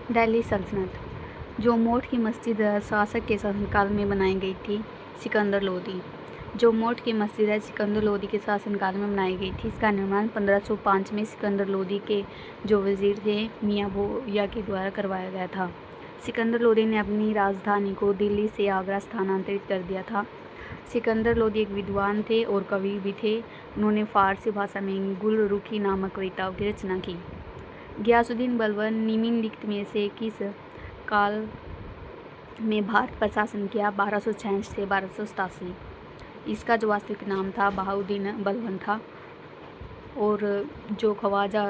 दिल्ली सल्तनत। जो मोट की मस्जिद शासक के शासनकाल में बनाई गई थी। सिकंदर लोदी। जो मोट की मस्जिद है सिकंदर लोदी के शासनकाल में बनाई गई थी। इसका निर्माण 1505 में सिकंदर लोदी के जो वजीर थे मियाँ भोया के द्वारा करवाया गया था। सिकंदर लोदी ने अपनी राजधानी को दिल्ली से आगरा स्थानांतरित कर दिया था। सिकंदर लोदी एक विद्वान थे और कवि भी थे। उन्होंने फारसी भाषा में गुल रुखी नामक कविताओं की रचना की। गियासुद्दीन बलबन निम्नलिखित में से किस काल में भारत पर शासन किया? 1266 से 1287। इसका जो वास्तविक नाम था बहाउद्दीन बलबन था और जो ख्वाजा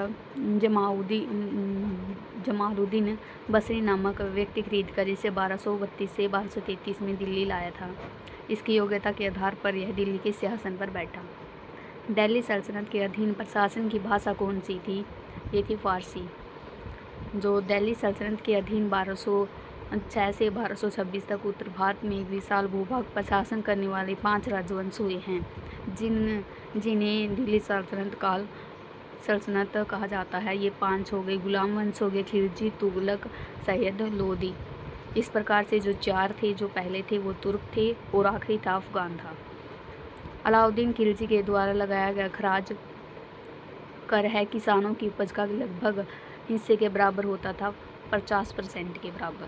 जमालुद्दीन बसरी नामक व्यक्ति खरीद कर इसे 1232 से 1233 में दिल्ली लाया था। इसकी योग्यता के आधार पर यह दिल्ली के सिंहासन पर बैठा। दिल्ली सल्तनत के अधीन प्रशासन की भाषा कौन सी थी? ये थी फारसी। जो दिल्ली सल्तनत के अधीन 1206 से 1226 तक उत्तर भारत में एक विशाल भूभाग पर शासन करने वाले 5 राजवंश हुए हैं, जिन्हें दिल्ली सल्तनत कहा जाता है। ये 5 हो गए। गुलाम वंश हो गए, खिलजी, तुगलक, सैयद, लोदी। इस प्रकार से जो 4 थे, जो पहले थे वो तुर्क थे और आखिरी था अफगान था। अलाउद्दीन खिलजी के द्वारा लगाया गया खराज कर है किसानों की उपज का लगभग हिस्से के बराबर होता था, 50% के बराबर।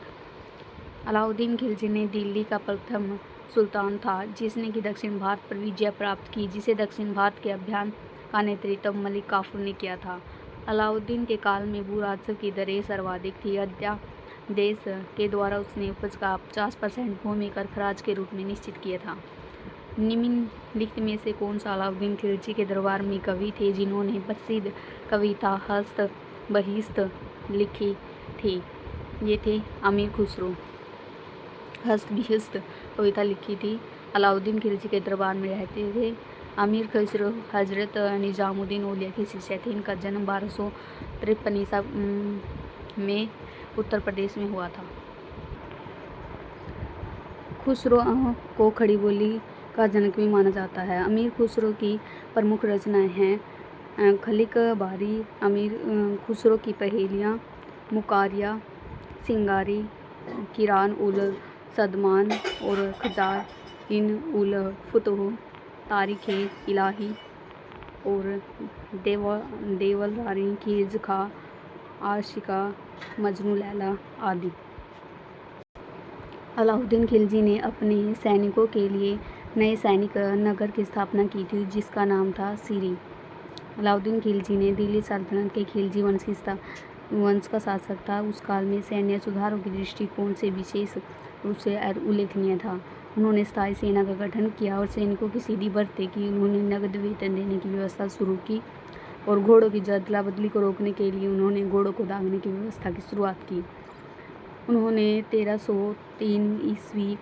अलाउद्दीन खिलजी ने दिल्ली का प्रथम सुल्तान था जिसने कि दक्षिण भारत पर विजय प्राप्त की, जिसे दक्षिण भारत के अभियान का नेतृत्व मलिक काफूर ने किया था। अलाउद्दीन के काल में भू राजस्व की दरें सर्वाधिक थी। अध्यादेश के द्वारा उसने उपज का 50% भूमि कर खराज के रूप में निश्चित किया था। निम्नलिखित में से कौन सा अलाउद्दीन खिलजी के दरबार में कवि थे जिन्होंने प्रसिद्ध कविता हस्त बहिश्त लिखी थी? ये थे अमीर खुसरो। हस्त बहिश्त कविता लिखी थी। अलाउद्दीन खिलजी के दरबार में रहते थे अमीर खुसरो हजरत निजामुद्दीन औलिया के शिष्य थे। इनका जन्म 1253 ईसा में उत्तर प्रदेश में हुआ था। खुसरो को खड़ी बोली का जनक भी माना जाता है। अमीर खुसरो की प्रमुख रचनाएं हैं खलिक बारी, अमीर खुसरो की पहेलियाँ, मुकारिया, सिंगारी, किरान उल सदमान और खजाइन उल फुतूह, तारीख़ इलाही और देवल रानी की ज़खा, आशिका मजनू लैला आदि। अलाउद्दीन खिलजी ने अपने सैनिकों के लिए नए सैनिक नगर की स्थापना की थी जिसका नाम था सीरी। अलाउद्दीन खिलजी ने दिल्ली सल्तनत के खिलजी वंश का शासक था। उस काल में सैन्य सुधारों के दृष्टिकोण से विशेष रूप से उल्लेखनीय था। उन्होंने स्थायी सेना का गठन किया और सैनिकों की सीधी भर्ती की। उन्होंने नगद वेतन देने की व्यवस्था शुरू की और घोड़ों की अदला बदली को रोकने के लिए उन्होंने घोड़ों को दागने की व्यवस्था की शुरुआत की। उन्होंने 1303 ईस्वी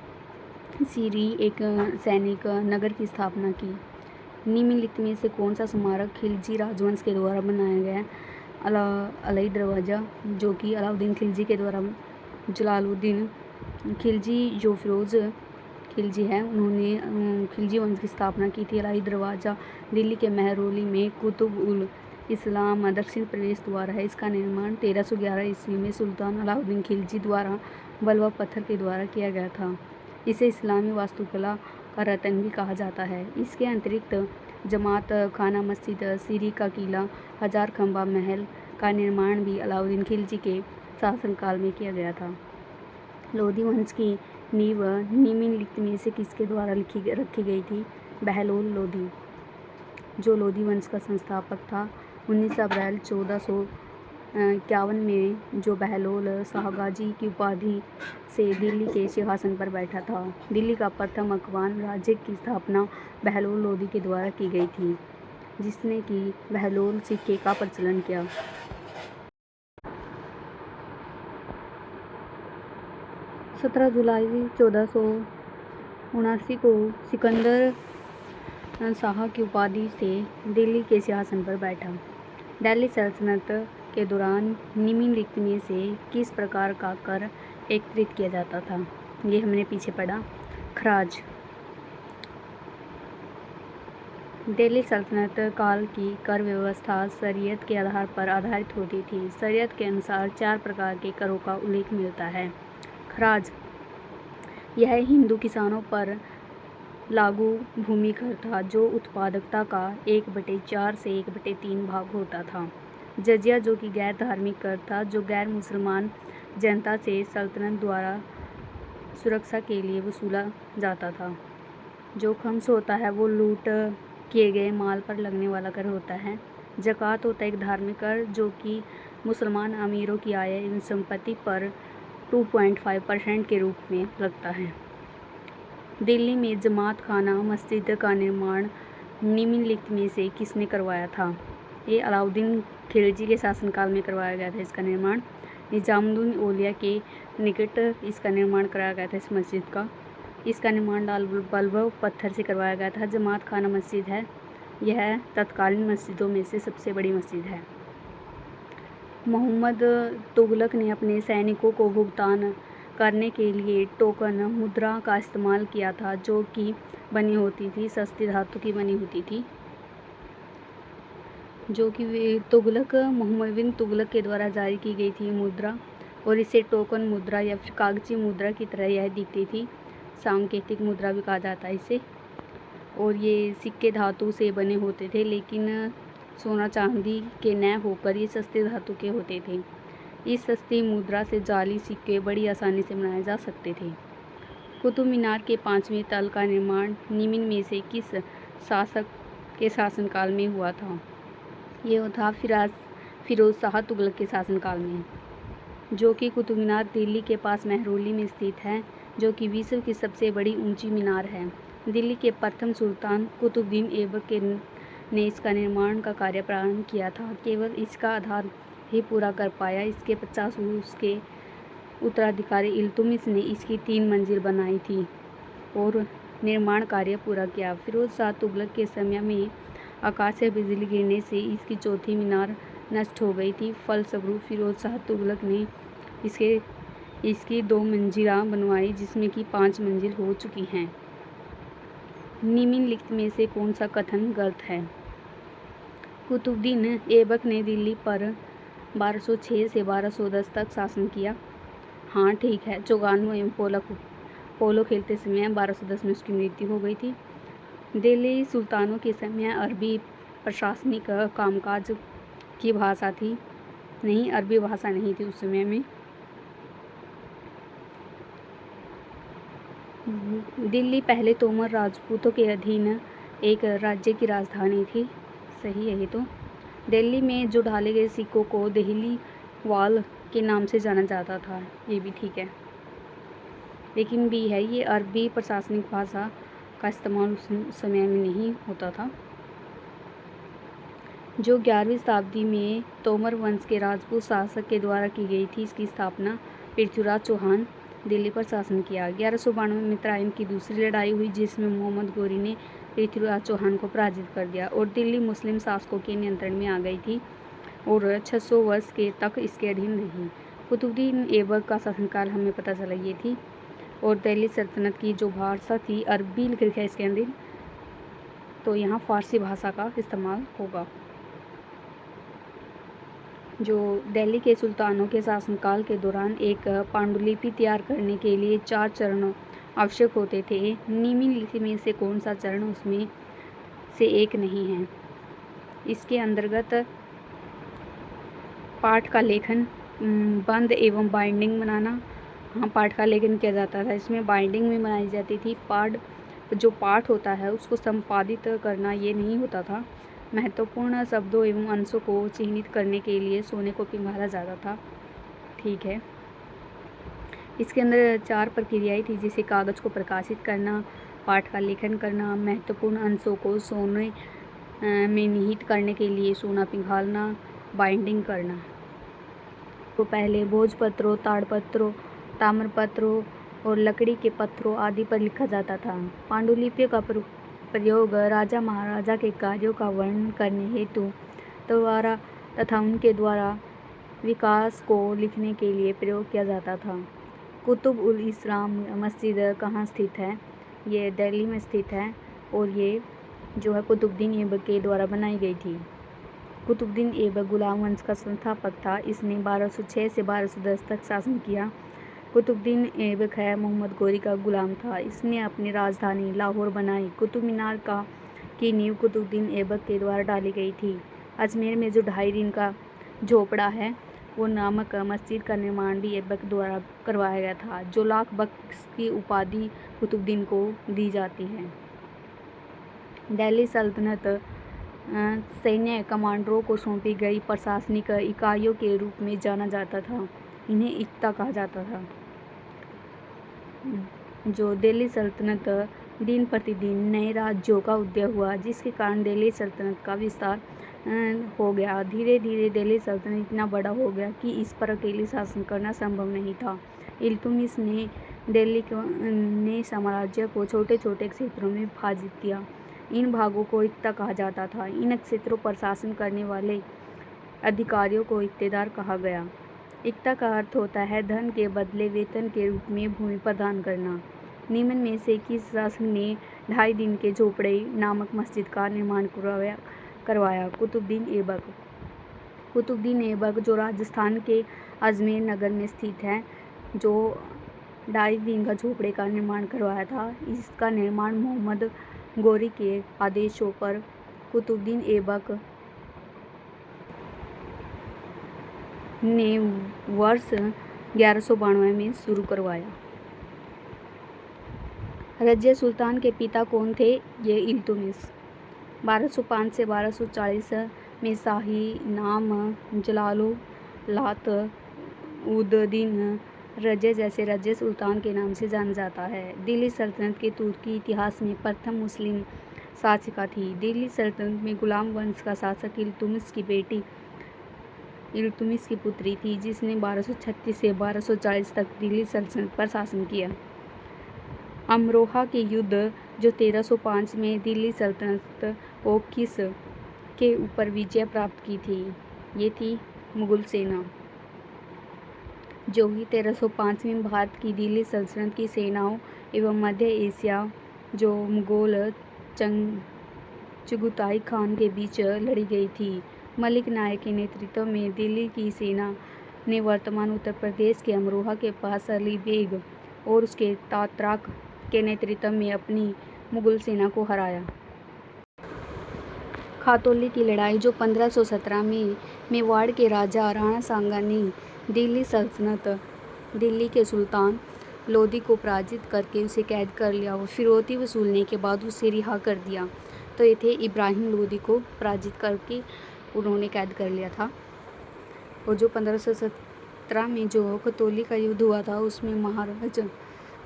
सीरी एक सैनिक नगर की स्थापना की। निम्नलिखित में से कौन सा स्मारक खिलजी राजवंश के द्वारा बनाया गया? अलई दरवाज़ा, जो कि अलाउद्दीन खिलजी के द्वारा जलालुद्दीन खिलजी जो फिरोज खिलजी है उन्होंने खिलजी वंश की स्थापना की थी। अलई दरवाज़ा दिल्ली के महरौली में कुतुब उल इस्लाम दक्षिण प्रवेश द्वार है। इसका निर्माण 1311 ईस्वी में सुल्तान अलाउद्दीन खिलजी द्वारा बलुआ पत्थर के द्वारा किया गया था। इसे इस्लामी वास्तुकला का रत्न भी कहा जाता है। इसके अतिरिक्त जमात खाना मस्जिद, सीरी का किला, हजार खंबा महल का निर्माण भी अलाउद्दीन खिलजी के शासनकाल में किया गया था। लोदी वंश की नींव निम्नलिखित में से किसके द्वारा रखी गई थी? बहलोल लोदी, जो लोदी वंश का संस्थापक था। 19 अप्रैल 1451 में जो बहलोल शाहगाजी की उपाधि से दिल्ली के सिंहासन पर बैठा था। दिल्ली का प्रथम अकवान राज्य की स्थापना बहलोल लोदी के द्वारा की गई थी, जिसने कि बहलोल सिक्के का प्रचलन किया। 17 जुलाई 1479 को सिकंदर शाह की उपाधि से दिल्ली के सिंहासन पर बैठा। दिल्ली सल्तनत के दौरान निम्नलिखित में से किस प्रकार का कर एकत्रित किया जाता था? ये हमने पीछे पढ़ा। खराज, दिल्ली सल्तनत काल की कर व्यवस्था शरीयत के आधार पर आधारित होती थी। शरीयत के अनुसार 4 प्रकार के करों का उल्लेख मिलता है। खराज, यह हिंदू किसानों पर लागू भूमि कर था जो उत्पादकता का 1/4 से 1/3 भाग होता था। जजिया, जो कि गैर धार्मिक कर था, जो गैर मुसलमान जनता से सल्तनत द्वारा सुरक्षा के लिए वसूला जाता था। जो खम्स होता है वो लूट किए गए माल पर लगने वाला कर होता है। ज़कात होता है एक धार्मिक कर जो कि मुसलमान अमीरों की आय एवं संपत्ति पर 2.5% के रूप में लगता है। दिल्ली में जमात खाना मस्जिद का निर्माण निम्नलिखित में से किसने करवाया था? ये अलाउद्दीन खिलजी के शासनकाल में करवाया गया था इसका निर्माण। निजामुद्दीन औलिया के निकट इसका निर्माण कराया गया था इस मस्जिद का। इसका निर्माण लाल बल्ब पत्थर से करवाया गया था। जमात खाना मस्जिद है, यह तत्कालीन मस्जिदों में से सबसे बड़ी मस्जिद है। मोहम्मद तुगलक ने अपने सैनिकों को भुगतान करने के लिए टोकन मुद्रा का इस्तेमाल किया था जो कि बनी होती थी, सस्ती धातु की बनी होती थी, जो कि मोहम्मद बिन तुगलक के द्वारा जारी की गई थी मुद्रा, और इसे टोकन मुद्रा या फिर कागजी मुद्रा की तरह यह दिखती थी। सांकेतिक मुद्रा भी कहा जाता है इसे। और ये सिक्के धातु से बने होते थे, लेकिन सोना चांदी के न होकर ये सस्ते धातु के होते थे। इस सस्ती मुद्रा से जाली सिक्के बड़ी आसानी से बनाए जा सकते थे। कुतुब मीनार के 5वें तल का निर्माण निम्न में से किस शासक के शासनकाल में हुआ था? ये था फिरोज शाह तुगलक के शासनकाल में, जो कि कुतुब मीनार दिल्ली के पास महरौली में स्थित है, जो कि विश्व की सबसे बड़ी ऊंची मीनार है। दिल्ली के प्रथम सुल्तान कुतुबुद्दीन ऐबक ने इसका निर्माण का कार्य प्रारंभ किया था। केवल इसका आधार ही पूरा कर पाया। इसके 50 उसके उत्तराधिकारी इल्तुतमिश ने इसकी 3 मंजिल बनाई थी और निर्माण कार्य पूरा किया। फिरोज शाह तुगलक के समय में आकाश से बिजली गिरने से इसकी चौथी मीनार नष्ट हो गई थी। फलस्वरूप फिरोज शाह तुगलक ने इसकी 2 मंजिला बनवाई, जिसमें कि 5 मंजिल हो चुकी हैं। निम्नलिखित में से कौन सा कथन गलत है? कुतुबुद्दीन ऐबक ने दिल्ली पर 1206 से 1210 तक शासन किया। हाँ ठीक है। चौगान एवं पोलो खेलते समय 1210 में उसकी मृत्यु हो गई थी। दिल्ली सुल्तानों के समय अरबी प्रशासनिक कामकाज की भाषा थी, नहीं अरबी भाषा नहीं थी उस समय में। दिल्ली पहले तोमर राजपूतों के अधीन एक राज्य की राजधानी थी, सही है ये तो। दिल्ली में जो ढाले गए सिक्कों को देहली वाल के नाम से जाना जाता था, ये भी ठीक है, लेकिन भी है ये अरबी प्रशासनिक भाषा का इस्तेमाल उस समय में नहीं होता था। जो 11वीं शताब्दी में तोमर वंश के राजपूत शासक के द्वारा की गई थी, इसकी स्थापना पृथ्वीराज चौहान दिल्ली पर शासन किया। 1192 में तराइन की दूसरी लड़ाई हुई, जिसमें मोहम्मद गोरी ने पृथ्वीराज चौहान को पराजित कर दिया और दिल्ली मुस्लिम शासकों के नियंत्रण में आ गई थी और 600 वर्ष के तक इसके अधीन रही। कुतुबुद्दीन ऐबक का शासनकाल हमें पता चला ये थी। और दिल्ली सल्तनत की जो भाषा थी, अरबी लिख रखा है इसके अंदर, तो यहाँ फारसी भाषा का इस्तेमाल होगा। जो दिल्ली के सुल्तानों के शासनकाल के दौरान एक पांडुलिपि तैयार करने के लिए 4 चरण आवश्यक होते थे। निम्नलिखित में से कौन सा चरण उसमें से एक नहीं है? इसके अंतर्गत पाठ का लेखन, बंद एवं बाइंडिंग बनाना। हाँ, पाठ का लेखन किया जाता था, इसमें बाइंडिंग भी बनाई जाती थी। जो पाठ होता है उसको संपादित करना ये नहीं होता था। महत्वपूर्ण शब्दों एवं अंशों को चिह्नित करने के लिए सोने को पिघाला जाता था, ठीक है। इसके अंदर 4 प्रक्रियाएं थी, जैसे कागज़ को प्रकाशित करना, पाठ का लेखन करना, महत्वपूर्ण अंशों को सोने में निहित करने के लिए सोना पिघालना, बाइंडिंग करना। तो पहले भोजपत्रों, ताड़पत्रों, ताम्रपत्रों और लकड़ी के पत्थरों आदि पर लिखा जाता था। पांडुलिपि का प्रयोग राजा महाराजा के कार्यों का वर्णन करने हेतु द्वारा तथा उनके द्वारा विकास को लिखने के लिए प्रयोग किया जाता था। कुतुब उल इस्लाम मस्जिद कहाँ स्थित है? ये दिल्ली में स्थित है और ये जो है कुतुबुद्दीन ऐबक के द्वारा बनाई गई थी। कुतुबुद्दीन ऐबक गुलाम वंश का संस्थापक था। इसने 1206 से 1210 तक शासन किया। कुतुबुद्दीन ऐबक है मोहम्मद गौरी का गुलाम था। इसने अपनी राजधानी लाहौर बनाई। कुतुब मीनार की नींव कुतुबुद्दीन ऐबक के द्वारा डाली गई थी। अजमेर में जो 2.5 दिन का झोपड़ा है वो नामक मस्जिद का निर्माण भी ऐबक द्वारा करवाया गया था, जो लाख बख्श की उपाधि कुतुबुद्दीन को दी जाती है। दिल्ली सल्तनत सैन्य कमांडरों को सौंपी गई प्रशासनिक इकाइयों के रूप में जाना जाता था। इन्हें इक्ता कहा जाता था। जो दिल्ली सल्तनत दिन प्रतिदिन नए राज्यों का उदय हुआ, जिसके कारण दिल्ली सल्तनत का विस्तार हो गया। धीरे धीरे दिल्ली सल्तनत इतना बड़ा हो गया कि इस पर अकेले शासन करना संभव नहीं था। इल्तुतमिश ने दिल्ली ने साम्राज्य को छोटे छोटे क्षेत्रों में विभाजित किया। इन भागों को इक्ता कहा जाता था। इन क्षेत्रों पर शासन करने वाले अधिकारियों को इक्तेदार कहा गया। इक्ता का अर्थ होता है धन के बदले वेतन के रूप में भूमि प्रदान करना। निम्न में से किस शासक ने 2.5 दिन के झोपड़े नामक मस्जिद का निर्माण करवाया? कुतुबुद्दीन ऐबक। कुतुबुद्दीन ऐबक जो राजस्थान के अजमेर नगर में स्थित है, जो 2.5 दिन का झोपड़े का निर्माण करवाया था। इसका निर्माण मोहम्मद गौरी के आदेशों पर कुतुबुद्दीन ऐबक ने वर्ष 1192 में शुरू करवाया। रज़िया सुल्तान के पिता कौन थे? ये इल्तुतमिश। 1205 से 1240 में शाही नाम जलालुल्लाह उद-दीन रज़िया जैसे रज़िया सुल्तान के नाम से जाना जाता है। दिल्ली सल्तनत के तुर्की इतिहास में प्रथम मुस्लिम शासिका थी। दिल्ली सल्तनत में गुलाम वंश का शासक इल्तुतमिश की बेटी इल्तुतमिश की पुत्री थी, जिसने 1236 से 1240 तक दिल्ली सल्तनत पर शासन किया। अमरोहा के युद्ध जो 1305 में दिल्ली सल्तनत को किस के ऊपर विजय प्राप्त की थी? ये थी मुगल सेना। जो ही 1305 में भारत की दिल्ली सल्तनत की सेनाओं एवं मध्य एशिया जो मुगल चगताई खान के बीच लड़ी गई थी। मलिक नायक के नेतृत्व में दिल्ली की सेना ने वर्तमान उत्तर प्रदेश के अमरोहा के पास अली बेग और उसके तातराक के नेतृत्व में अपनी मुगल सेना को हराया। खातौली की लड़ाई जो 1517 में मेवाड़ के राजा राणा सांगा ने दिल्ली सल्तनत दिल्ली के सुल्तान लोदी को पराजित करके उसे कैद कर लिया और फिरौती वसूलने के बाद उसे रिहा कर दिया। तो ये थे इब्राहिम लोदी को पराजित करके उन्होंने कैद कर लिया था। और जो 1517 में जो खतौली का युद्ध हुआ था, उसमें महाराज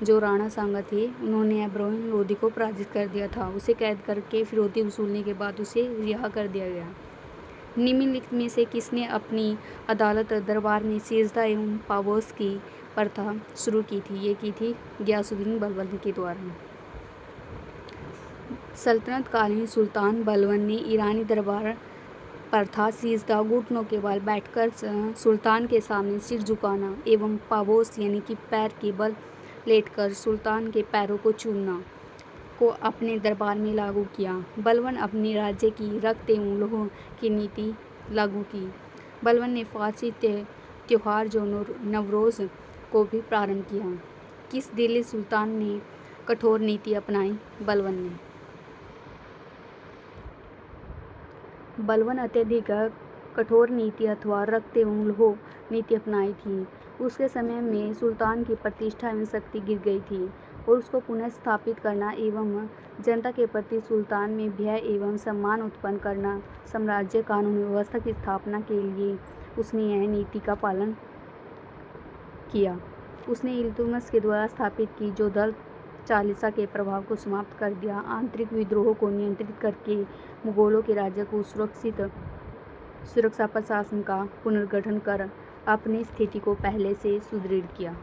जो राणा सांगा थे, उन्होंने इब्राहिम लोदी को पराजित कर दिया था। उसे कैद करके फिरौती वसूलने के बाद उसे रिहा कर दिया गया। निम्नलिखित में से किसने अपनी अदालत दरबार में सेजदा एवं पापोस की प्रथा शुरू की थी? ये की थी गियासुद्दीन बलबन के द्वारा। सल्तनत कालीन सुल्तान बलबन ने ईरानी दरबार प्रथा सीजदा घुटनों के बल बैठकर सुल्तान के सामने सिर झुकाना एवं पापोस यानी कि पैर के बल लेटकर सुल्तान के पैरों को चूमना को अपने दरबार में लागू किया। बलबन अपने राज्य की रक्त एवं लोह की नीति लागू की। बलबन ने फारसी त्योहार जो नवरोज़ को भी प्रारंभ किया। किस दिल्ली सुल्तान ने कठोर नीति अपनाई? बलबन अत्यधिक कठोर नीति अथवा रक्त एवं लोह नीति अपनाई थी। उसके समय में सुल्तान की प्रतिष्ठा एवं शक्ति गिर गई थी और उसको पुनः स्थापित करना एवं जनता के प्रति सुल्तान में भय एवं सम्मान उत्पन्न करना, साम्राज्य कानून व्यवस्था की स्थापना के लिए उसने यह नीति का पालन किया। उसने इल्तुतमिश के द्वारा स्थापित की जो दल चालीसा के प्रभाव को समाप्त कर दिया। आंतरिक विद्रोह को नियंत्रित करके मुगलों के राज्य को सुरक्षा प्रशासन का पुनर्गठन कर अपनी स्थिति को पहले से सुदृढ़ किया।